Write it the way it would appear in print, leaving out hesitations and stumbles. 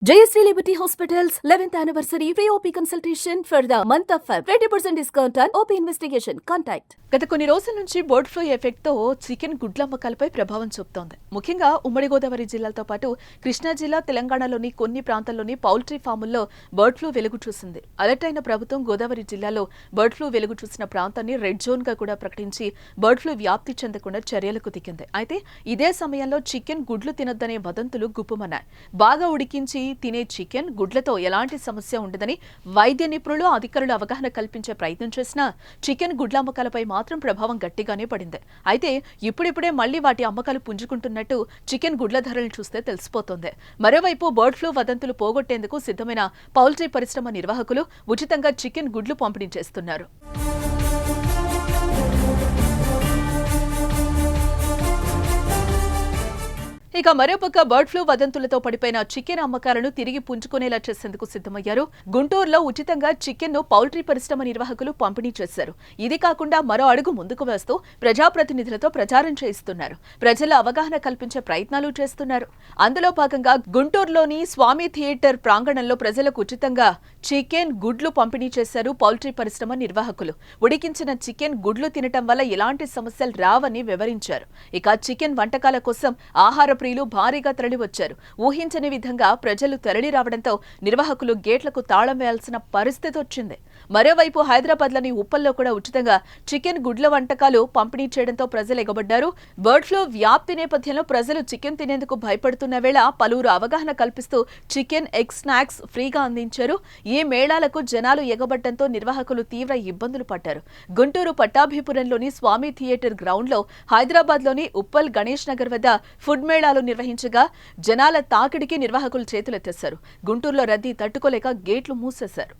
JST Liberty Hospital's 11th anniversary free OP consultation for the month of Feb. 20% discount on OP investigation. Contact. గత కొన్ని రోజుల నుంచి bird flu effect తో chicken గుడ్ల అమ్మకాలపై ప్రభావం చూపుతోంది. ముఖ్యంగా ఉమ్మడి గోదావరి జిల్లాలతో పాటు కృష్ణా జిల్లా, తెలంగాణలోని కొన్ని ప్రాంతాల్లోని పౌల్ట్రీ ఫాముల్లో బర్డ్ ఫ్లూ వెలుగు చూసింది. అలర్ట్ అయిన ప్రభుత్వం గోదావరి జిల్లాలో బర్డ్ ఫ్లూ వెలుగు చూసిన ప్రాంతాన్ని రెడ్ జోన్ గా కూడా ప్రకటించి బర్డ్ ఫ్లూ వ్యాప్తి చెందకుండా చర్యలకు దిగింది. అయితే ఇదే సమయంలో చికెన్ గుడ్లు తినొద్దనే వదంతులు గుప్పుమన్నాయి. బాగా ఉడికించి తినే చికెన్ గుడ్లతో ఎలాంటి సమస్య ఉండదని వైద్య నిపుణులు, అధికారులు అవగాహన కల్పించే ప్రయత్నం చేసినా చికెన్ గుడ్ల అమ్మకాలపై మాత్రం ప్రభావం గట్టిగానే పడింది. అయితే ఇప్పుడిప్పుడే మళ్లీ వాటి అమ్మకాలు పుంజుకుంటున్నట్టు చికెన్ గుడ్ల ధరలు చూస్తే తెలిసిపోతోంది. మరోవైపు బర్డ్ ఫ్లూ వదంతులు పోగొట్టేందుకు సిద్ధమైన పౌల్ట్రీ పరిశ్రమ నిర్వాహకులు ఉచితంగా చికెన్ గుడ్లు పంపిణీ చేస్తున్నారు. ఇక మరోపక్క బర్డ్ ఫ్లూ వదంతులతో పడిపోయిన చికెన్ అమ్మకాలను తిరిగి పుంజుకునేలా చేసేందుకు సిద్ధమయ్యారు. గుంటూరులో ఉచితంగా చికెన్ ను పౌల్ట్రీ పరిశ్రమ నిర్వాహకులు పంపిణీ చేశారు. ఇది కాకుండా మరో అడుగు ముందుకు వేస్తూ ప్రజాప్రతినిధులతో ప్రచారం చేయిస్తున్నారు. ప్రజల అవగాహన కల్పించే ప్రయత్నాలు చేస్తున్నారు. అందులో భాగంగా గుంటూరులోని స్వామి థియేటర్ ప్రాంగణంలో ప్రజలకు ఉచితంగా చికెన్ గుడ్లు పంపిణీ చేశారు పౌల్ట్రీ పరిశ్రమ నిర్వాహకులు. ఉడికించిన చికెన్ గుడ్లు తినటం వల్ల ఎలాంటి సమస్యలు రావని వివరించారు. ఇక చికెన్ వంటకాల కోసం ఆహార ప్రియులు భారీగా తరలివచ్చారు. ఊహించని విధంగా ప్రజలు తరలి రావడంతో నిర్వాహకులు గేట్లకు తాళం వేయాల్సిన పరిస్థితి వచ్చింది. మరోవైపు హైదరాబాద్లోని ఉప్పల్లో కూడా ఉచితంగా చికెన్ గుడ్ల వంటకాలు పంపిణీ చేయడంతో ప్రజలు ఎగబడ్డారు. బర్డ్ ఫ్లూ వ్యాప్తి నేపథ్యంలో ప్రజలు చికెన్ తినేందుకు భయపడుతున్న వేళ పలువురు అవగాహన కల్పిస్తూ చికెన్, ఎగ్ స్నాక్స్ ఫ్రీగా అందించారు. ఈ మేళాలకు జనాలు ఎగబడ్డంతో నిర్వాహకులు తీవ్ర ఇబ్బందులు పడ్డారు. గుంటూరు పట్టాభిపురంలోని స్వామి థియేటర్ గ్రౌండ్ లో, హైదరాబాద్లోని ఉప్పల్ గణేష్ నగర్ వద్ద ఫుడ్ మేళాలు నిర్వహించగా జనాల తాకిడికి నిర్వాహకులు చేతులెత్తేశారు. గుంటూరులో రద్దీ తట్టుకోలేక గేట్లు మూసేశారు.